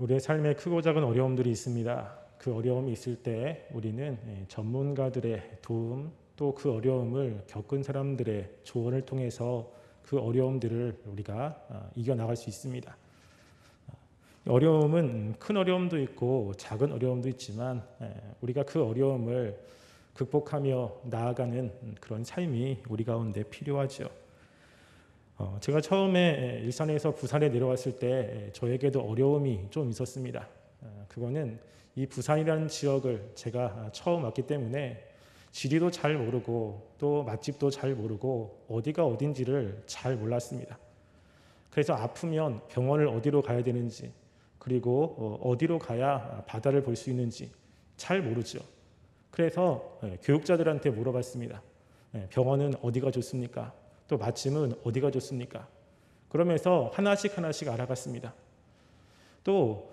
우리의 삶에 크고 작은 어려움들이 있습니다. 그 어려움이 있을 때 우리는 전문가들의 도움, 또 그 어려움을 겪은 사람들의 조언을 통해서 그 어려움들을 우리가 이겨나갈 수 있습니다. 어려움은 큰 어려움도 있고 작은 어려움도 있지만 우리가 그 어려움을 극복하며 나아가는 그런 삶이 우리 가운데 필요하죠. 제가 처음에 일산에서 부산에 내려왔을 때 저에게도 어려움이 좀 있었습니다. 그거는 이 부산이라는 지역을 제가 처음 왔기 때문에 지리도 잘 모르고 또 맛집도 잘 모르고 어디가 어딘지를 잘 몰랐습니다. 그래서 아프면 병원을 어디로 가야 되는지, 그리고 어디로 가야 바다를 볼 수 있는지 잘 모르죠. 그래서 교육자들한테 물어봤습니다. 병원은 어디가 좋습니까? 또 맛집은 어디가 좋습니까? 그러면서 하나씩 알아갔습니다. 또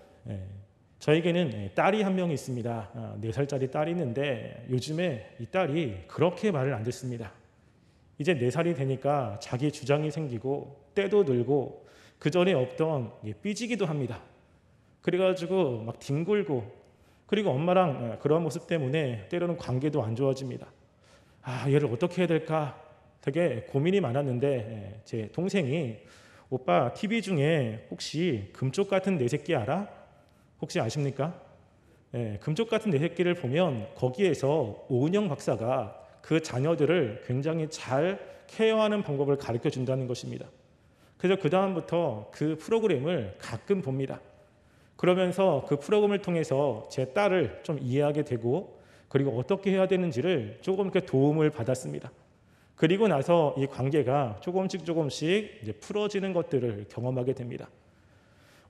저에게는 딸이 한 명 있습니다. 4살짜리 딸이 있는데 요즘에 이 딸이 그렇게 말을 안 듣습니다. 이제 4살이 되니까 자기 주장이 생기고 때도 늘고 그전에 없던 삐지기도 합니다. 그래가지고 막 뒹굴고, 그리고 엄마랑 그런 모습 때문에 때로는 관계도 안 좋아집니다. 얘를 어떻게 해야 될까 되게 고민이 많았는데 제 동생이 오빠 TV 중에 혹시 금쪽 같은 내 새끼 알아? 혹시 아십니까? 금쪽 같은 내 새끼를 보면 거기에서 오은영 박사가 그 자녀들을 굉장히 잘 케어하는 방법을 가르쳐 준다는 것입니다. 그래서 그 다음부터 그 프로그램을 가끔 봅니다. 그러면서 그 프로그램을 통해서 제 딸을 좀 이해하게 되고, 그리고 어떻게 해야 되는지를 조금 이렇게 도움을 받았습니다. 그리고 나서 이 관계가 조금씩 이제 풀어지는 것들을 경험하게 됩니다.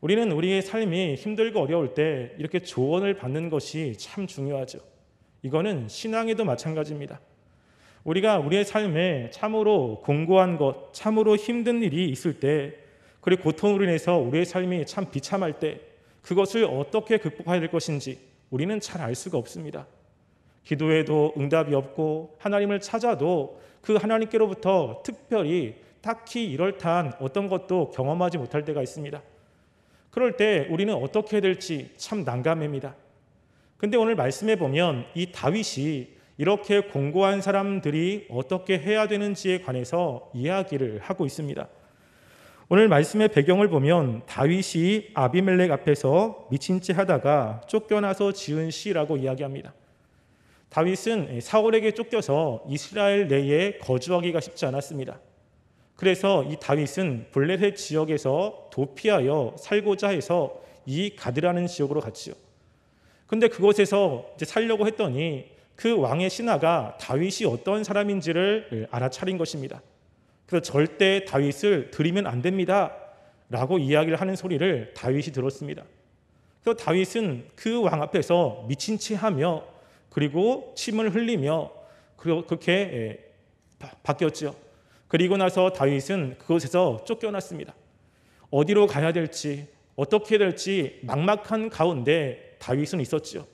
우리는 우리의 삶이 힘들고 어려울 때 이렇게 조언을 받는 것이 참 중요하죠. 이거는 신앙에도 마찬가지입니다. 우리가 우리의 삶에 참으로 공고한 것, 참으로 힘든 일이 있을 때, 그리고 고통으로 인해서 우리의 삶이 참 비참할 때 그것을 어떻게 극복해야 될 것인지 우리는 잘 알 수가 없습니다. 기도해도 응답이 없고 하나님을 찾아도 그 하나님께로부터 특별히 딱히 이럴듯한 어떤 것도 경험하지 못할 때가 있습니다. 그럴 때 우리는 어떻게 해야 될지 참 난감합니다. 근데 오늘 말씀해 보면 이 다윗이 이렇게 공고한 사람들이 어떻게 해야 되는지에 관해서 이야기를 하고 있습니다. 오늘 말씀의 배경을 보면 다윗이 아비멜렉 앞에서 미친 채 하다가 쫓겨나서 지은 시라고 이야기합니다. 다윗은 사울에게 쫓겨서 이스라엘 내에 거주하기가 쉽지 않았습니다. 그래서 이 다윗은 블레셋 지역에서 도피하여 살고자 해서 이 가드라는 지역으로 갔지요. 근데 그곳에서 이제 살려고 했더니 그 왕의 신하가 다윗이 어떤 사람인지를 알아차린 것입니다. 그래서 절대 다윗을 들이면 안 됩니다 라고 이야기를 하는 소리를 다윗이 들었습니다. 그래서 다윗은 그 왕 앞에서 미친 채 하며, 그리고 침을 흘리며 그렇게 바뀌었죠. 그리고 나서 다윗은 그곳에서 쫓겨났습니다. 어디로 가야 될지, 어떻게 될지 막막한 가운데 다윗은 있었죠.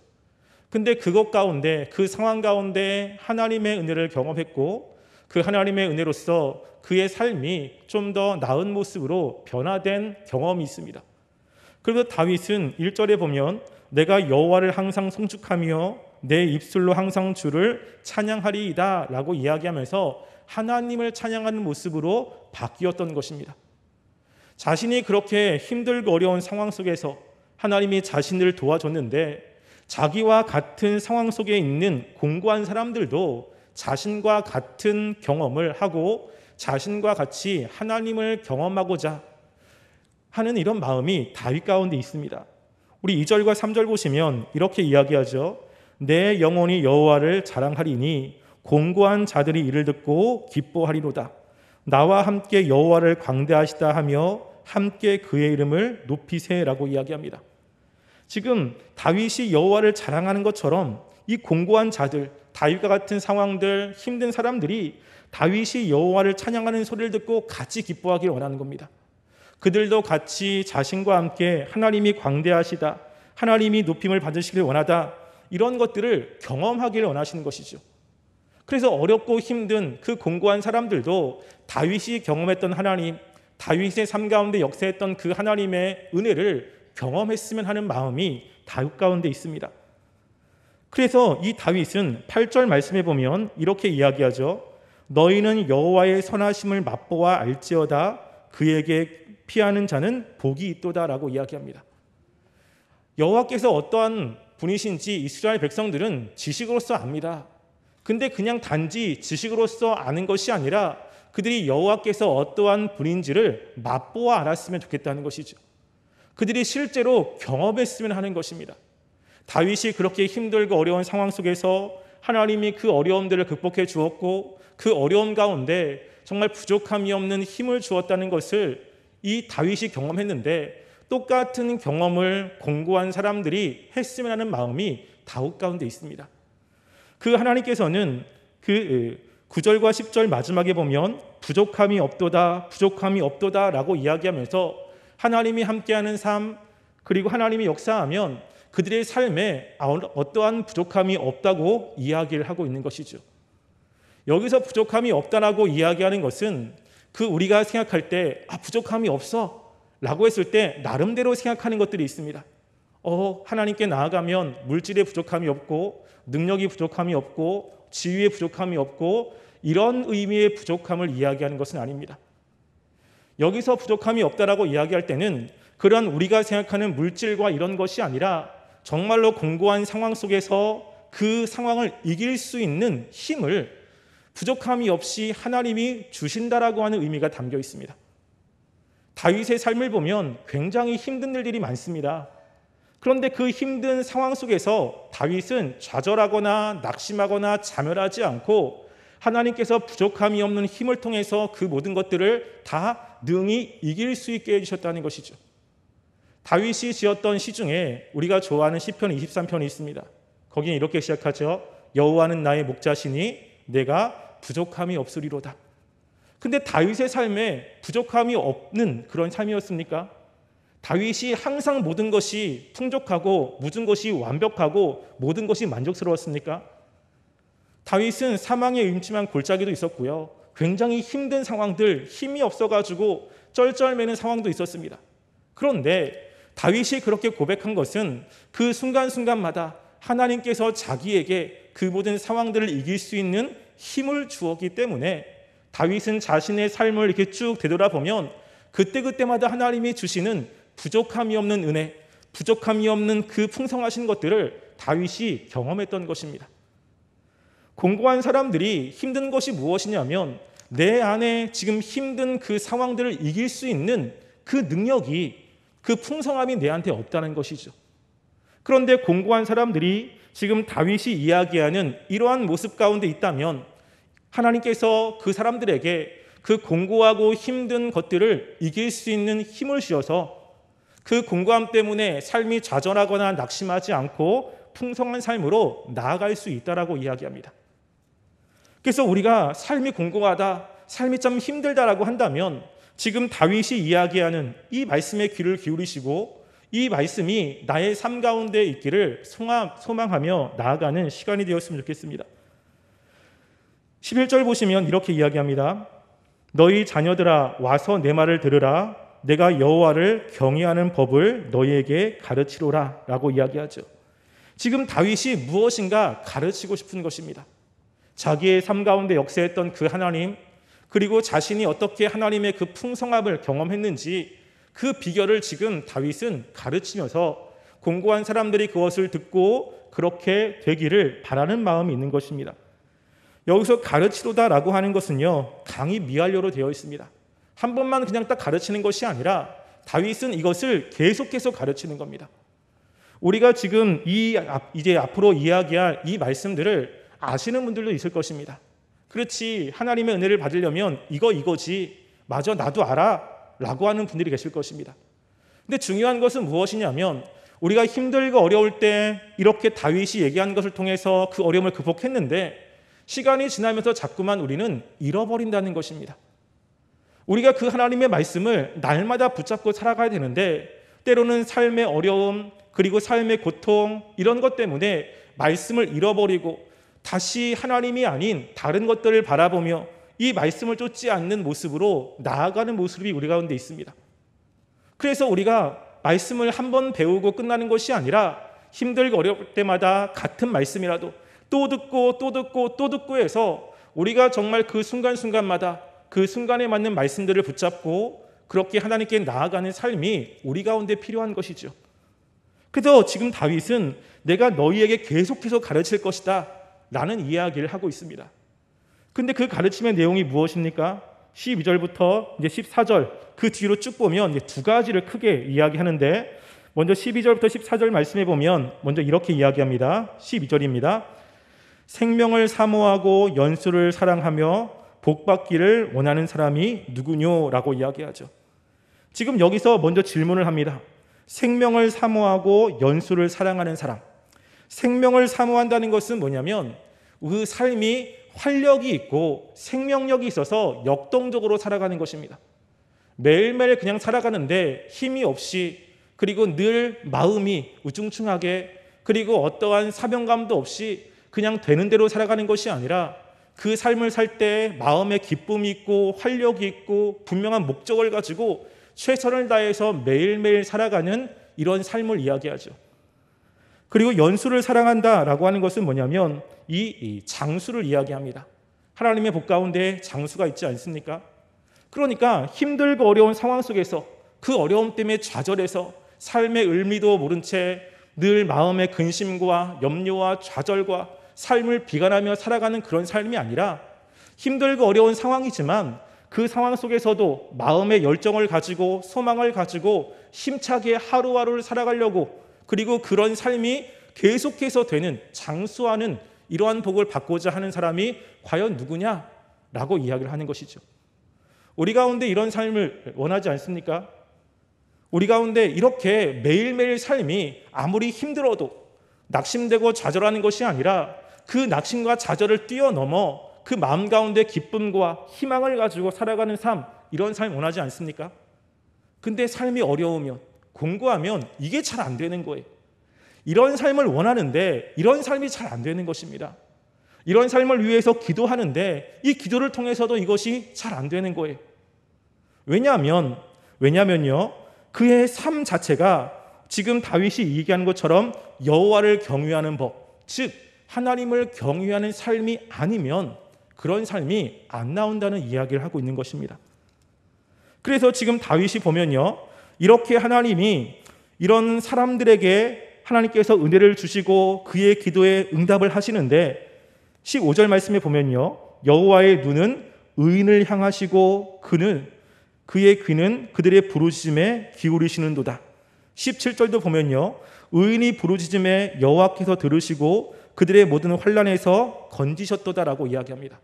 근데 그것 가운데, 그 상황 가운데 하나님의 은혜를 경험했고, 그 하나님의 은혜로서 그의 삶이 좀 더 나은 모습으로 변화된 경험이 있습니다. 그래서 다윗은 1절에 보면 내가 여호와를 항상 송축하며 내 입술로 항상 주를 찬양하리이다 라고 이야기하면서 하나님을 찬양하는 모습으로 바뀌었던 것입니다. 자신이 그렇게 힘들고 어려운 상황 속에서 하나님이 자신을 도와줬는데, 자기와 같은 상황 속에 있는 공고한 사람들도 자신과 같은 경험을 하고 자신과 같이 하나님을 경험하고자 하는 이런 마음이 다윗 가운데 있습니다. 우리 2절과 3절 보시면 이렇게 이야기하죠. 내 영혼이 여호와를 자랑하리니 공고한 자들이 이를 듣고 기뻐하리로다. 나와 함께 여호와를 광대하시다 하며 함께 그의 이름을 높이세라고 이야기합니다. 지금 다윗이 여호와를 자랑하는 것처럼 이 공고한 자들, 다윗과 같은 상황들, 힘든 사람들이 다윗이 여호와를 찬양하는 소리를 듣고 같이 기뻐하기를 원하는 겁니다. 그들도 같이 자신과 함께 하나님이 광대하시다, 하나님이 높임을 받으시길 원하다, 이런 것들을 경험하기를 원하시는 것이죠. 그래서 어렵고 힘든 그 공고한 사람들도 다윗이 경험했던 하나님, 다윗의 삶 가운데 역사했던 그 하나님의 은혜를 경험했으면 하는 마음이 다윗 가운데 있습니다. 그래서 이 다윗은 8절 말씀에 보면 이렇게 이야기하죠. 너희는 여호와의 선하심을 맛보아 알지어다. 그에게 피하는 자는 복이 있도다라고 이야기합니다. 여호와께서 어떠한 분이신지 이스라엘 백성들은 지식으로서 압니다. 근데 그냥 단지 지식으로서 아는 것이 아니라 그들이 여호와께서 어떠한 분인지를 맛보아 알았으면 좋겠다는 것이죠. 그들이 실제로 경험했으면 하는 것입니다. 다윗이 그렇게 힘들고 어려운 상황 속에서 하나님이 그 어려움들을 극복해 주었고 그 어려움 가운데 정말 부족함이 없는 힘을 주었다는 것을 이 다윗이 경험했는데 똑같은 경험을 공고한 사람들이 했으면 하는 마음이 다윗 가운데 있습니다. 그 하나님께서는 그 9절과 10절 마지막에 보면 부족함이 없도다, 부족함이 없도다 라고 이야기하면서 하나님이 함께하는 삶 그리고 하나님이 역사하면 그들의 삶에 어떠한 부족함이 없다고 이야기를 하고 있는 것이죠. 여기서 부족함이 없다라고 이야기하는 것은 그 우리가 생각할 때 부족함이 없어 라고 했을 때 나름대로 생각하는 것들이 있습니다. 하나님께 나아가면 물질의 부족함이 없고 능력이 부족함이 없고 지위의 부족함이 없고 이런 의미의 부족함을 이야기하는 것은 아닙니다. 여기서 부족함이 없다라고 이야기할 때는 그런 우리가 생각하는 물질과 이런 것이 아니라 정말로 공고한 상황 속에서 그 상황을 이길 수 있는 힘을 부족함이 없이 하나님이 주신다라고 하는 의미가 담겨 있습니다. 다윗의 삶을 보면 굉장히 힘든 일들이 많습니다. 그런데 그 힘든 상황 속에서 다윗은 좌절하거나 낙심하거나 자멸하지 않고 하나님께서 부족함이 없는 힘을 통해서 그 모든 것들을 다 능히 이길 수 있게 해주셨다는 것이죠. 다윗이 지었던 시 중에 우리가 좋아하는 시편 23편이 있습니다. 거기는 이렇게 시작하죠. 여호와는 나의 목자시니 내가 부족함이 없으리로다. 근데 다윗의 삶에 부족함이 없는 그런 삶이었습니까? 다윗이 항상 모든 것이 풍족하고 모든 것이 완벽하고 모든 것이 만족스러웠습니까? 다윗은 사망에 임침한 골짜기도 있었고요. 굉장히 힘든 상황들, 힘이 없어가지고 쩔쩔매는 상황도 있었습니다. 그런데 다윗이 그렇게 고백한 것은 그 순간순간마다 하나님께서 자기에게 그 모든 상황들을 이길 수 있는 힘을 주었기 때문에 다윗은 자신의 삶을 이렇게 쭉 되돌아보면 그때그때마다 하나님이 주시는 부족함이 없는 은혜, 부족함이 없는 그 풍성하신 것들을 다윗이 경험했던 것입니다. 공고한 사람들이 힘든 것이 무엇이냐면 내 안에 지금 힘든 그 상황들을 이길 수 있는 그 능력이 그 풍성함이 내한테 없다는 것이죠. 그런데 공고한 사람들이 지금 다윗이 이야기하는 이러한 모습 가운데 있다면 하나님께서 그 사람들에게 그 공고하고 힘든 것들을 이길 수 있는 힘을 주셔서 그 공고함 때문에 삶이 좌절하거나 낙심하지 않고 풍성한 삶으로 나아갈 수 있다라고 이야기합니다. 그래서 우리가 삶이 공고하다, 삶이 좀 힘들다라고 한다면 지금 다윗이 이야기하는 이 말씀에 귀를 기울이시고 이 말씀이 나의 삶 가운데 있기를 소망하며 나아가는 시간이 되었으면 좋겠습니다. 11절 보시면 이렇게 이야기합니다. 너희 자녀들아 와서 내 말을 들으라. 내가 여호와를 경외하는 법을 너희에게 가르치로라 라고 이야기하죠. 지금 다윗이 무엇인가 가르치고 싶은 것입니다. 자기의 삶 가운데 역사했던 그 하나님, 그리고 자신이 어떻게 하나님의 그 풍성함을 경험했는지 그 비결을 지금 다윗은 가르치면서 공고한 사람들이 그것을 듣고 그렇게 되기를 바라는 마음이 있는 것입니다. 여기서 가르치로다라고 하는 것은요, 강이 미완료로 되어 있습니다. 한 번만 그냥 딱 가르치는 것이 아니라 다윗은 이것을 계속해서 가르치는 겁니다. 우리가 지금 이제 앞으로 이야기할 이 말씀들을 아시는 분들도 있을 것입니다. 그렇지, 하나님의 은혜를 받으려면 이거지, 맞아, 나도 알아 라고 하는 분들이 계실 것입니다. 근데 중요한 것은 무엇이냐면 우리가 힘들고 어려울 때 이렇게 다윗이 얘기한 것을 통해서 그 어려움을 극복했는데 시간이 지나면서 자꾸만 우리는 잃어버린다는 것입니다. 우리가 그 하나님의 말씀을 날마다 붙잡고 살아가야 되는데 때로는 삶의 어려움 그리고 삶의 고통 이런 것 때문에 말씀을 잃어버리고 다시 하나님이 아닌 다른 것들을 바라보며 이 말씀을 쫓지 않는 모습으로 나아가는 모습이 우리 가운데 있습니다. 그래서 우리가 말씀을 한 번 배우고 끝나는 것이 아니라 힘들고 어려울 때마다 같은 말씀이라도 또 듣고 또 듣고 또 듣고 해서 우리가 정말 그 순간순간마다 그 순간에 맞는 말씀들을 붙잡고 그렇게 하나님께 나아가는 삶이 우리 가운데 필요한 것이죠. 그래서 지금 다윗은 내가 너희에게 계속해서 가르칠 것이다 라는 이야기를 하고 있습니다. 근데 그 가르침의 내용이 무엇입니까? 12절부터 이제 14절 그 뒤로 쭉 보면 이제 두 가지를 크게 이야기하는데, 먼저 12절부터 14절 말씀해 보면 먼저 이렇게 이야기합니다. 12절입니다. 생명을 사모하고 연수를 사랑하며 복받기를 원하는 사람이 누구뇨라고 이야기하죠. 지금 여기서 먼저 질문을 합니다. 생명을 사모하고 연수를 사랑하는 사람. 생명을 사모한다는 것은 뭐냐면 그 삶이 활력이 있고 생명력이 있어서 역동적으로 살아가는 것입니다. 매일매일 그냥 살아가는데 힘이 없이, 그리고 늘 마음이 우중충하게, 그리고 어떠한 사명감도 없이 그냥 되는 대로 살아가는 것이 아니라 그 삶을 살 때 마음에 기쁨이 있고 활력이 있고 분명한 목적을 가지고 최선을 다해서 매일매일 살아가는 이런 삶을 이야기하죠. 그리고 연수를 사랑한다라고 하는 것은 뭐냐면 이 장수를 이야기합니다. 하나님의 복 가운데 장수가 있지 않습니까? 그러니까 힘들고 어려운 상황 속에서 그 어려움 때문에 좌절해서 삶의 의미도 모른 채 늘 마음의 근심과 염려와 좌절과 삶을 비관하며 살아가는 그런 삶이 아니라 힘들고 어려운 상황이지만 그 상황 속에서도 마음의 열정을 가지고 소망을 가지고 힘차게 하루하루를 살아가려고, 그리고 그런 삶이 계속해서 되는 장수하는 이러한 복을 받고자 하는 사람이 과연 누구냐라고 이야기를 하는 것이죠. 우리 가운데 이런 삶을 원하지 않습니까? 우리 가운데 이렇게 매일매일 삶이 아무리 힘들어도 낙심되고 좌절하는 것이 아니라 그 낙심과 좌절을 뛰어넘어 그 마음 가운데 기쁨과 희망을 가지고 살아가는 삶, 이런 삶 원하지 않습니까? 근데 삶이 어려우면, 공고하면 이게 잘 안 되는 거예요. 이런 삶을 원하는데 이런 삶이 잘 안 되는 것입니다. 이런 삶을 위해서 기도하는데 이 기도를 통해서도 이것이 잘 안 되는 거예요. 왜냐면요, 그의 삶 자체가 지금 다윗이 얘기하는 것처럼 여호와를 경외하는 법, 즉 하나님을 경외하는 삶이 아니면 그런 삶이 안 나온다는 이야기를 하고 있는 것입니다. 그래서 지금 다윗이 보면요, 이렇게 하나님이 이런 사람들에게 하나님께서 은혜를 주시고 그의 기도에 응답을 하시는데 15절 말씀에 보면요, 여호와의 눈은 의인을 향하시고 그의 귀는 그들의 부르짖음에 기울이시는도다. 17절도 보면요, 의인이 부르짖음에 여호와께서 들으시고 그들의 모든 환난에서 건지셨도다라고 이야기합니다.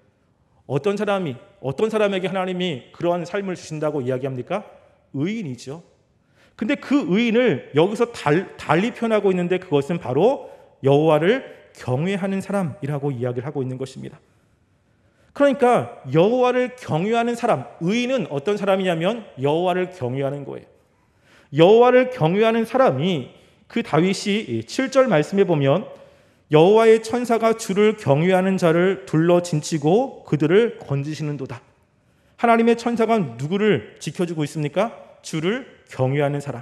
어떤 사람에게 하나님이 그러한 삶을 주신다고 이야기합니까? 의인이죠. 근데 그 의인을 여기서 달리 표현하고 있는데 그것은 바로 여호와를 경외하는 사람이라고 이야기를 하고 있는 것입니다. 그러니까 여호와를 경외하는 사람, 의인은 어떤 사람이냐면 여호와를 경외하는 거예요. 여호와를 경외하는 사람이, 그 다윗이 7절 말씀에 보면 여호와의 천사가 주를 경외하는 자를 둘러 진치고 그들을 건지시는도다. 하나님의 천사가 누구를 지켜주고 있습니까? 주를 경외하는 사람.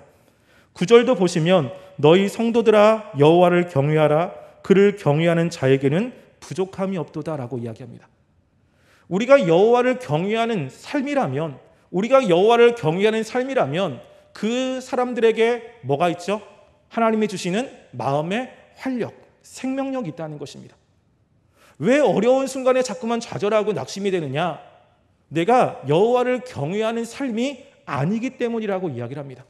9절도 보시면 너희 성도들아 여호와를 경외하라. 그를 경외하는 자에게는 부족함이 없도다라고 이야기합니다. 우리가 여호와를 경외하는 삶이라면, 그 사람들에게 뭐가 있죠? 하나님이 주시는 마음의 활력, 생명력이 있다는 것입니다. 왜 어려운 순간에 자꾸만 좌절하고 낙심이 되느냐? 내가 여호와를 경외하는 삶이 아니기 때문이라고 이야기를 합니다.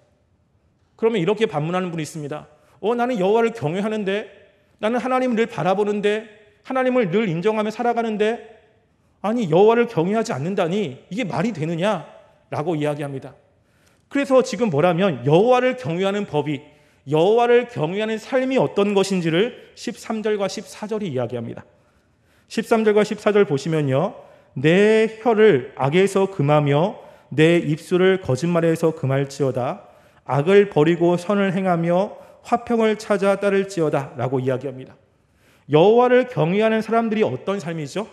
그러면 이렇게 반문하는 분이 있습니다. 나는 여호와를 경외하는데, 나는 하나님을 늘 바라보는데, 하나님을 늘 인정하며 살아가는데, 아니 여호와를 경외하지 않는다니 이게 말이 되느냐라고 이야기합니다. 그래서 지금 뭐라면 여호와를 경외하는 법이, 여호와를 경외하는 삶이 어떤 것인지를 13절과 14절이 이야기합니다. 13절과 14절 보시면요, 내 혀를 악에서 금하며 내 입술을 거짓말에서 금할지어다. 악을 버리고 선을 행하며 화평을 찾아 따를지어다 라고 이야기합니다. 여호와를 경외하는 사람들이 어떤 삶이죠?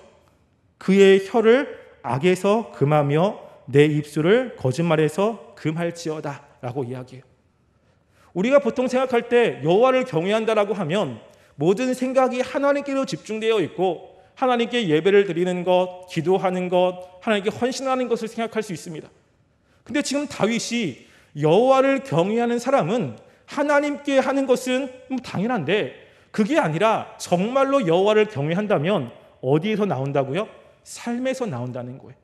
그의 혀를 악에서 금하며 내 입술을 거짓말에서 금할지어다 라고 이야기해요. 우리가 보통 생각할 때 여호와를 경외한다라고 하면 모든 생각이 하나님께로 집중되어 있고 하나님께 예배를 드리는 것, 기도하는 것, 하나님께 헌신하는 것을 생각할 수 있습니다. 근데 지금 다윗이 여호와를 경외하는 사람은 하나님께 하는 것은 당연한데 그게 아니라 정말로 여호와를 경외한다면 어디에서 나온다고요? 삶에서 나온다는 거예요.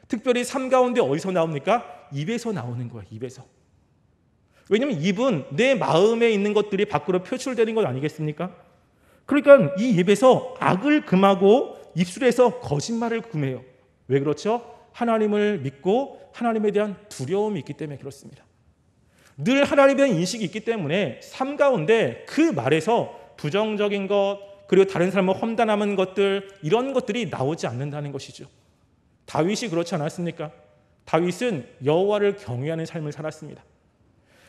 특별히 삶 가운데 어디서 나옵니까? 입에서 나오는 거예요. 입에서. 왜냐하면 입은 내 마음에 있는 것들이 밖으로 표출되는 것 아니겠습니까? 그러니까 이 입에서 악을 금하고 입술에서 거짓말을 금해요. 왜 그렇죠? 하나님을 믿고 하나님에 대한 두려움이 있기 때문에 그렇습니다. 늘 하나님에 대한 인식이 있기 때문에 삶 가운데 그 말에서 부정적인 것 그리고 다른 사람을 험담하는 것들 이런 것들이 나오지 않는다는 것이죠. 다윗이 그렇지 않았습니까? 다윗은 여호와를 경외하는 삶을 살았습니다.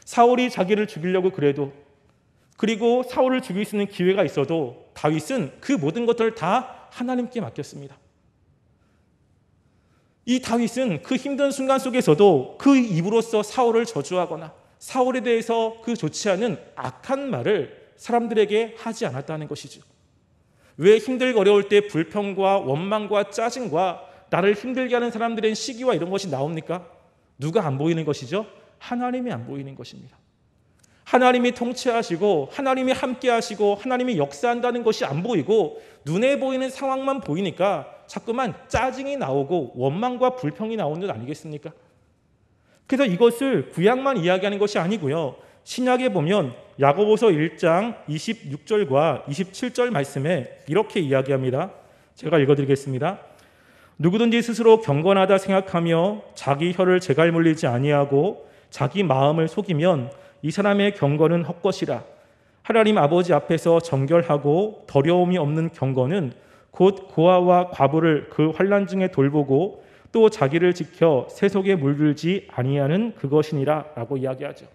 사울이 자기를 죽이려고 그래도 그리고 사울을 죽일 수 있는 기회가 있어도 다윗은 그 모든 것들을 다 하나님께 맡겼습니다. 이 다윗은 그 힘든 순간 속에서도 그 입으로써 사울을 저주하거나 사울에 대해서 그 좋지 않은 악한 말을 사람들에게 하지 않았다는 것이죠. 왜 힘들고 어려울 때 불평과 원망과 짜증과 나를 힘들게 하는 사람들의 시기와 이런 것이 나옵니까? 누가 안 보이는 것이죠? 하나님이 안 보이는 것입니다. 하나님이 통치하시고 하나님이 함께하시고 하나님이 역사한다는 것이 안 보이고 눈에 보이는 상황만 보이니까 자꾸만 짜증이 나오고 원망과 불평이 나오는 것 아니겠습니까? 그래서 이것을 구약만 이야기하는 것이 아니고요. 신약에 보면 야고보서 1장 26절과 27절 말씀에 이렇게 이야기합니다. 제가 읽어드리겠습니다. 누구든지 스스로 경건하다 생각하며 자기 혀를 제갈 물리지 아니하고 자기 마음을 속이면 이 사람의 경건은 헛것이라. 하나님 아버지 앞에서 정결하고 더러움이 없는 경건은 곧 고아와 과부를 그 환난 중에 돌보고 또 자기를 지켜 세속에 물들지 아니하는 그것이니라 라고 이야기하죠.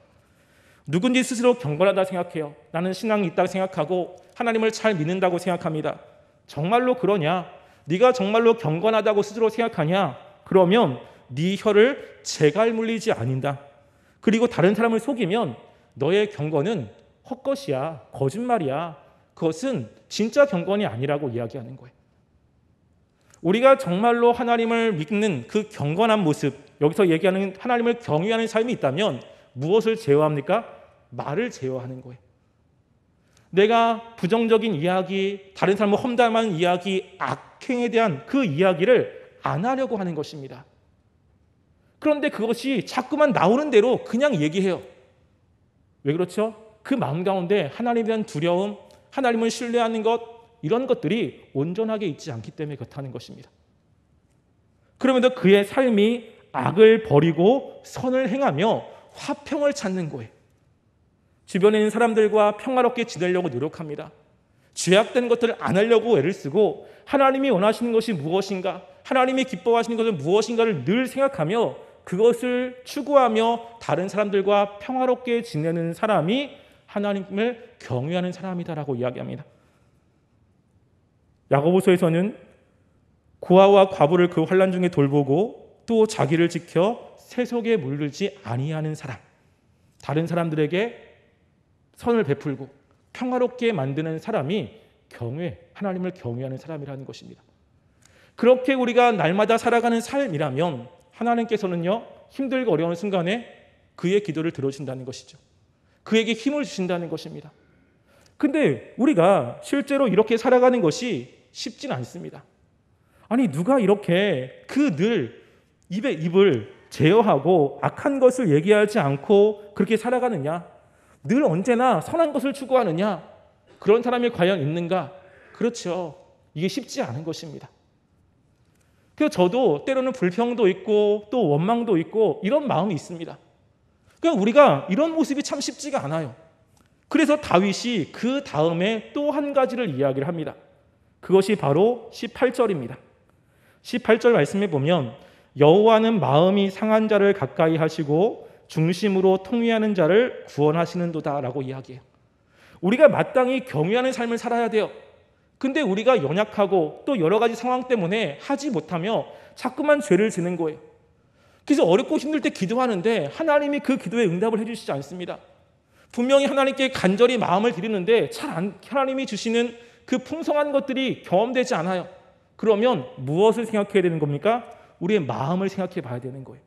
누군지 스스로 경건하다 생각해요. 나는 신앙이 있다고 생각하고 하나님을 잘 믿는다고 생각합니다. 정말로 그러냐? 네가 정말로 경건하다고 스스로 생각하냐? 그러면 네 혀를 제갈 물리지 아닌다. 그리고 다른 사람을 속이면 너의 경건은 헛것이야, 거짓말이야. 그것은 진짜 경건이 아니라고 이야기하는 거예요. 우리가 정말로 하나님을 믿는 그 경건한 모습, 여기서 얘기하는 하나님을 경외하는 삶이 있다면 무엇을 제어합니까? 말을 제어하는 거예요. 내가 부정적인 이야기, 다른 사람을 험담하는 이야기, 악행에 대한 그 이야기를 안 하려고 하는 것입니다. 그런데 그것이 자꾸만 나오는 대로 그냥 얘기해요. 왜 그렇죠? 그 마음 가운데 하나님에 대한 두려움, 하나님을 신뢰하는 것 이런 것들이 온전하게 있지 않기 때문에 그렇다는 것입니다. 그러면서 그의 삶이 악을 버리고 선을 행하며 화평을 찾는 거예요. 주변에 있는 사람들과 평화롭게 지내려고 노력합니다. 죄악된 것들을 안 하려고 애를 쓰고 하나님이 원하시는 것이 무엇인가, 하나님이 기뻐하시는 것은 무엇인가를 늘 생각하며 그것을 추구하며 다른 사람들과 평화롭게 지내는 사람이 하나님을 경외하는 사람이다라고 이야기합니다. 야고보서에서는 고아와 과부를 그 환난 중에 돌보고 또 자기를 지켜 세속에 물들지 아니하는 사람, 다른 사람들에게 선을 베풀고 평화롭게 만드는 사람이 하나님을 경외하는 사람이라는 것입니다. 그렇게 우리가 날마다 살아가는 삶이라면 하나님께서는요, 힘들고 어려운 순간에 그의 기도를 들어주신다는 것이죠. 그에게 힘을 주신다는 것입니다. 근데 우리가 실제로 이렇게 살아가는 것이 쉽진 않습니다. 아니, 누가 이렇게 늘 입을 제어하고 악한 것을 얘기하지 않고 그렇게 살아가느냐? 늘 언제나 선한 것을 추구하느냐? 그런 사람이 과연 있는가? 그렇죠. 이게 쉽지 않은 것입니다. 그래서 저도 때로는 불평도 있고 또 원망도 있고 이런 마음이 있습니다. 그러니까 우리가 이런 모습이 참 쉽지가 않아요. 그래서 다윗이 그 다음에 또 한 가지를 이야기를 합니다. 그것이 바로 18절입니다. 18절 말씀에 보면 여호와는 마음이 상한 자를 가까이 하시고 중심으로 통회하는 자를 구원하시는도다 라고 이야기해요. 우리가 마땅히 경외하는 삶을 살아야 돼요. 근데 우리가 연약하고 또 여러 가지 상황 때문에 하지 못하며 자꾸만 죄를 지는 거예요. 그래서 어렵고 힘들 때 기도하는데 하나님이 그 기도에 응답을 해주시지 않습니다. 분명히 하나님께 간절히 마음을 드리는데 하나님이 주시는 그 풍성한 것들이 경험되지 않아요. 그러면 무엇을 생각해야 되는 겁니까? 우리의 마음을 생각해 봐야 되는 거예요.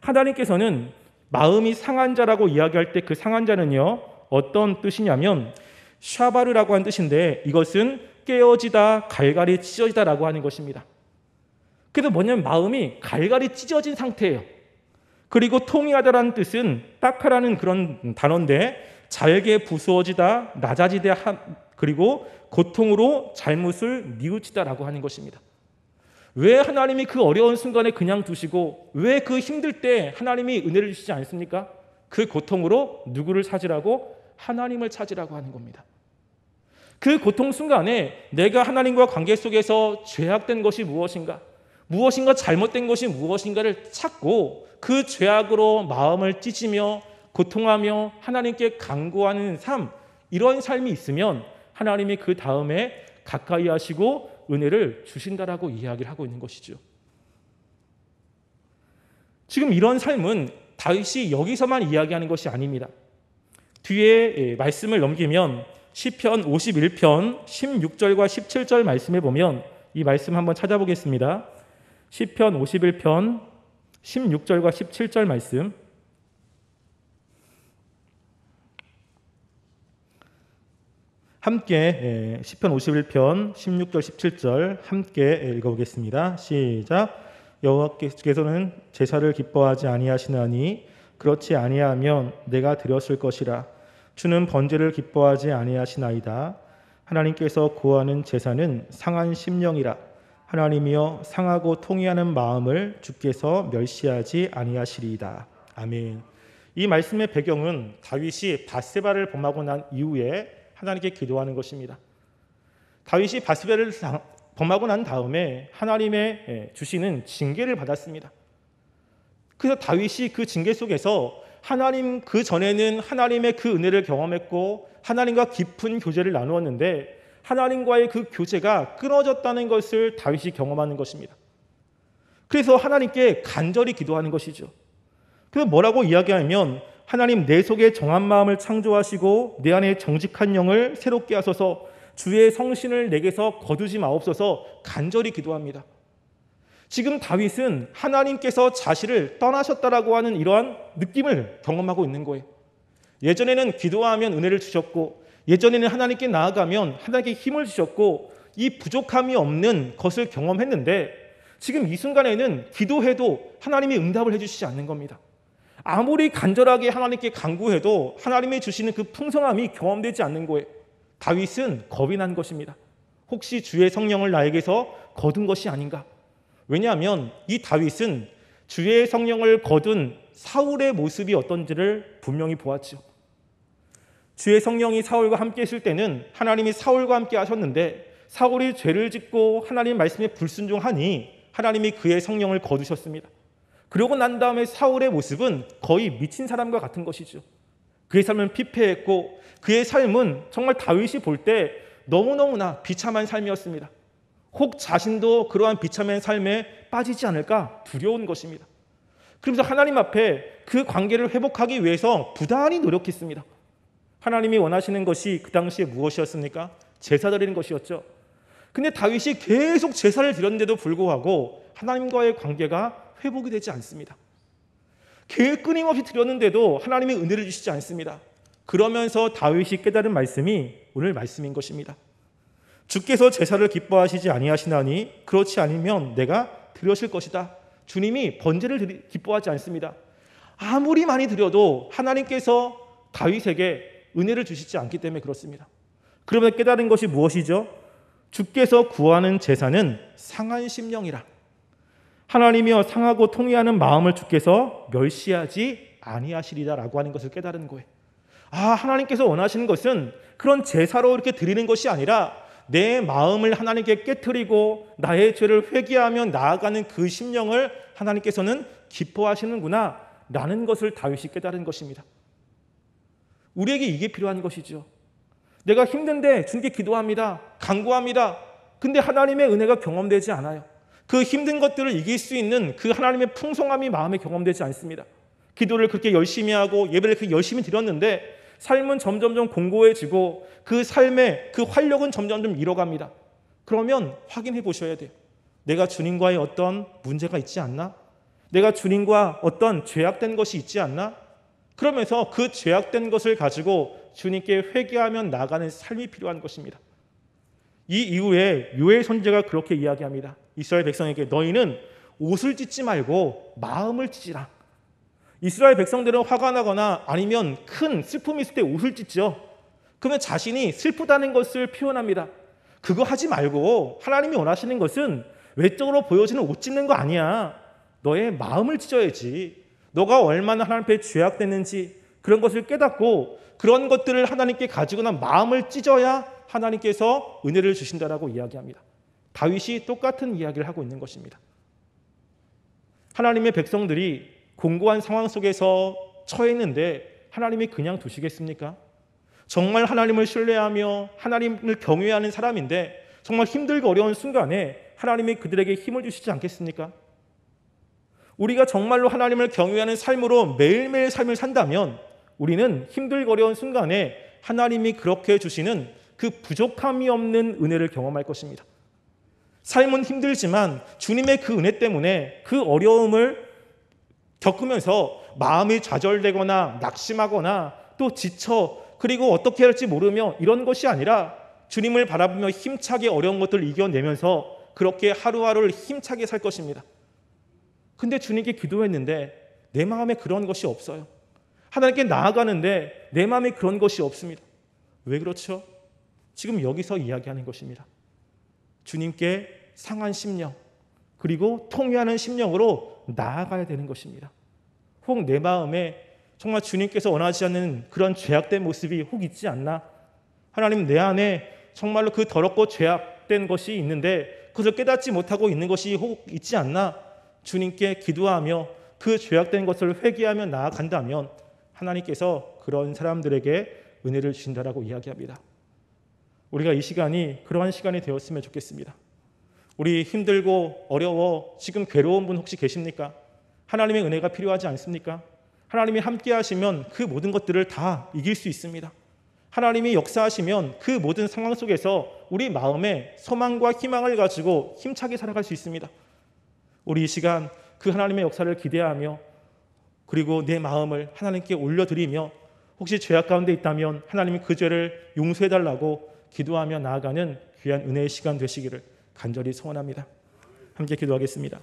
하나님께서는 마음이 상한 자라고 이야기할 때 그 상한 자는요, 어떤 뜻이냐면 샤바르라고 하는 뜻인데, 이것은 깨어지다, 갈갈이 찢어지다라고 하는 것입니다. 그래서 뭐냐면 마음이 갈갈이 찢어진 상태예요. 그리고 통이하다라는 뜻은 딱하라는 그런 단어인데, 잘게 부수어지다, 낮아지다, 그리고 고통으로 잘못을 뉘우치다라고 하는 것입니다. 왜 하나님이 그 어려운 순간에 그냥 두시고, 왜 그 힘들 때 하나님이 은혜를 주시지 않습니까? 그 고통으로 누구를 찾으라고? 하나님을 찾으라고 하는 겁니다. 그 고통 순간에 내가 하나님과 관계 속에서 죄악된 것이 무엇인가, 무엇인가 잘못된 것이 무엇인가를 찾고 그 죄악으로 마음을 찢으며 고통하며 하나님께 간구하는 삶, 이런 삶이 있으면 하나님이 그 다음에 가까이 하시고 은혜를 주신다라고 이야기를 하고 있는 것이죠. 지금 이런 삶은 다윗이 여기서만 이야기하는 것이 아닙니다. 뒤에 말씀을 넘기면 시편 51편 16절과 17절 말씀에 보면 이 말씀 한번 찾아보겠습니다. 시편 51편 16절과 17절 말씀, 함께 시편 51편 16절 17절 함께 읽어보겠습니다. 시작. 여호와께서는 제사를 기뻐하지 아니하시나니 그렇지 아니하면 내가 드렸을 것이라. 주는 번제를 기뻐하지 아니하시나이다. 하나님께서 구하는 제사는 상한 심령이라. 하나님이여 상하고 통회하는 마음을 주께서 멸시하지 아니하시리이다. 아멘. 이 말씀의 배경은 다윗이 밧세바를 범하고 난 이후에 하나님께 기도하는 것입니다. 다윗이 밧세바를 범하고 난 다음에 하나님의 주시는 징계를 받았습니다. 그래서 다윗이 그 징계 속에서 하나님, 그 전에는 하나님의 그 은혜를 경험했고 하나님과 깊은 교제를 나누었는데 하나님과의 그 교제가 끊어졌다는 것을 다윗이 경험하는 것입니다. 그래서 하나님께 간절히 기도하는 것이죠. 그래서 뭐라고 이야기하면, 하나님, 내 속에 정한 마음을 창조하시고 내 안에 정직한 영을 새롭게 하소서, 주의 성신을 내게서 거두지 마옵소서 간절히 기도합니다. 지금 다윗은 하나님께서 자신을 떠나셨다라고 하는 이러한 느낌을 경험하고 있는 거예요. 예전에는 기도하면 은혜를 주셨고, 예전에는 하나님께 나아가면 하나님께 힘을 주셨고, 이 부족함이 없는 것을 경험했는데 지금 이 순간에는 기도해도 하나님이 응답을 해주시지 않는 겁니다. 아무리 간절하게 하나님께 간구해도 하나님이 주시는 그 풍성함이 경험되지 않는 거예요. 다윗은 겁이 난 것입니다. 혹시 주의 성령을 나에게서 거둔 것이 아닌가? 왜냐하면 이 다윗은 주의 성령을 거둔 사울의 모습이 어떤지를 분명히 보았죠. 주의 성령이 사울과 함께 했을 때는 하나님이 사울과 함께 하셨는데, 사울이 죄를 짓고 하나님 말씀에 불순종하니 하나님이 그의 성령을 거두셨습니다. 그러고 난 다음에 사울의 모습은 거의 미친 사람과 같은 것이죠. 그의 삶은 피폐했고 그의 삶은 정말 다윗이 볼 때 너무너무나 비참한 삶이었습니다. 혹 자신도 그러한 비참한 삶에 빠지지 않을까 두려운 것입니다. 그러면서 하나님 앞에 그 관계를 회복하기 위해서 부단히 노력했습니다. 하나님이 원하시는 것이 그 당시에 무엇이었습니까? 제사 드리는 것이었죠. 근데 다윗이 계속 제사를 드렸는데도 불구하고 하나님과의 관계가 회복이 되지 않습니다. 끊임없이 드렸는데도 하나님이 은혜를 주시지 않습니다. 그러면서 다윗이 깨달은 말씀이 오늘 말씀인 것입니다. 주께서 제사를 기뻐하시지 아니하시나니 그렇지 않으면 내가 드렸을 것이다. 주님이 번제를 기뻐하지 않습니다. 아무리 많이 드려도 하나님께서 다윗에게 은혜를 주시지 않기 때문에 그렇습니다. 그러면 깨달은 것이 무엇이죠? 주께서 구하는 제사는 상한 심령이라. 하나님이여 상하고 통회하는 마음을 주께서 멸시하지 아니하시리라라고 하는 것을 깨달은 거예요. 하나님께서 원하시는 것은 그런 제사로 이렇게 드리는 것이 아니라 내 마음을 하나님께 깨트리고 나의 죄를 회개하며 나아가는 그 심령을 하나님께서는 기뻐하시는구나 라는 것을 다윗이 깨달은 것입니다. 우리에게 이게 필요한 것이죠. 내가 힘든데 주님께 기도합니다. 간구합니다. 근데 하나님의 은혜가 경험되지 않아요. 그 힘든 것들을 이길 수 있는 그 하나님의 풍성함이 마음에 경험되지 않습니다. 기도를 그렇게 열심히 하고 예배를 그렇게 열심히 드렸는데 삶은 점점점 공고해지고 그 삶의 그 활력은 점점점 잃어갑니다. 그러면 확인해 보셔야 돼요. 내가 주님과의 어떤 문제가 있지 않나? 내가 주님과 어떤 죄악된 것이 있지 않나? 그러면서 그 죄악된 것을 가지고 주님께 회개하며 나가는 삶이 필요한 것입니다. 이 이후에 요엘 선지자가 그렇게 이야기합니다. 이스라엘 백성에게 너희는 옷을 찢지 말고 마음을 찢으라. 이스라엘 백성들은 화가 나거나 아니면 큰 슬픔이 있을 때 옷을 찢죠. 그러면 자신이 슬프다는 것을 표현합니다. 그거 하지 말고 하나님이 원하시는 것은 외적으로 보여지는 옷 찢는 거 아니야. 너의 마음을 찢어야지. 너가 얼마나 하나님 앞에 죄악됐는지 그런 것을 깨닫고 그런 것들을 하나님께 가지고 난 마음을 찢어야 하나님께서 은혜를 주신다라고 이야기합니다. 다윗이 똑같은 이야기를 하고 있는 것입니다. 하나님의 백성들이 공고한 상황 속에서 처했는데 하나님이 그냥 두시겠습니까? 정말 하나님을 신뢰하며 하나님을 경외하는 사람인데 정말 힘들고 어려운 순간에 하나님이 그들에게 힘을 주시지 않겠습니까? 우리가 정말로 하나님을 경외하는 삶으로 매일매일 삶을 산다면 우리는 힘들고 어려운 순간에 하나님이 그렇게 주시는 그 부족함이 없는 은혜를 경험할 것입니다. 삶은 힘들지만 주님의 그 은혜 때문에 그 어려움을 겪으면서 마음이 좌절되거나 낙심하거나 또 지쳐 그리고 어떻게 할지 모르며 이런 것이 아니라 주님을 바라보며 힘차게 어려운 것들을 이겨내면서 그렇게 하루하루를 힘차게 살 것입니다. 근데 주님께 기도했는데 내 마음에 그런 것이 없어요. 하나님께 나아가는데 내 마음에 그런 것이 없습니다. 왜 그렇죠? 지금 여기서 이야기하는 것입니다. 주님께 상한 심령 그리고 통회하는 심령으로 나아가야 되는 것입니다. 혹 내 마음에 정말 주님께서 원하지 않는 그런 죄악된 모습이 혹 있지 않나? 하나님 내 안에 정말로 그 더럽고 죄악된 것이 있는데 그것을 깨닫지 못하고 있는 것이 혹 있지 않나? 주님께 기도하며 그 죄악된 것을 회개하며 나아간다면 하나님께서 그런 사람들에게 은혜를 주신다라고 이야기합니다. 우리가 이 시간이 그러한 시간이 되었으면 좋겠습니다. 우리 힘들고 어려워 지금 괴로운 분 혹시 계십니까? 하나님의 은혜가 필요하지 않습니까? 하나님이 함께 하시면 그 모든 것들을 다 이길 수 있습니다. 하나님이 역사하시면 그 모든 상황 속에서 우리 마음에 소망과 희망을 가지고 힘차게 살아갈 수 있습니다. 우리 이 시간 그 하나님의 역사를 기대하며 그리고 내 마음을 하나님께 올려드리며 혹시 죄악 가운데 있다면 하나님이 그 죄를 용서해달라고 기도하며 나아가는 귀한 은혜의 시간 되시기를 간절히 소원합니다. 함께 기도하겠습니다.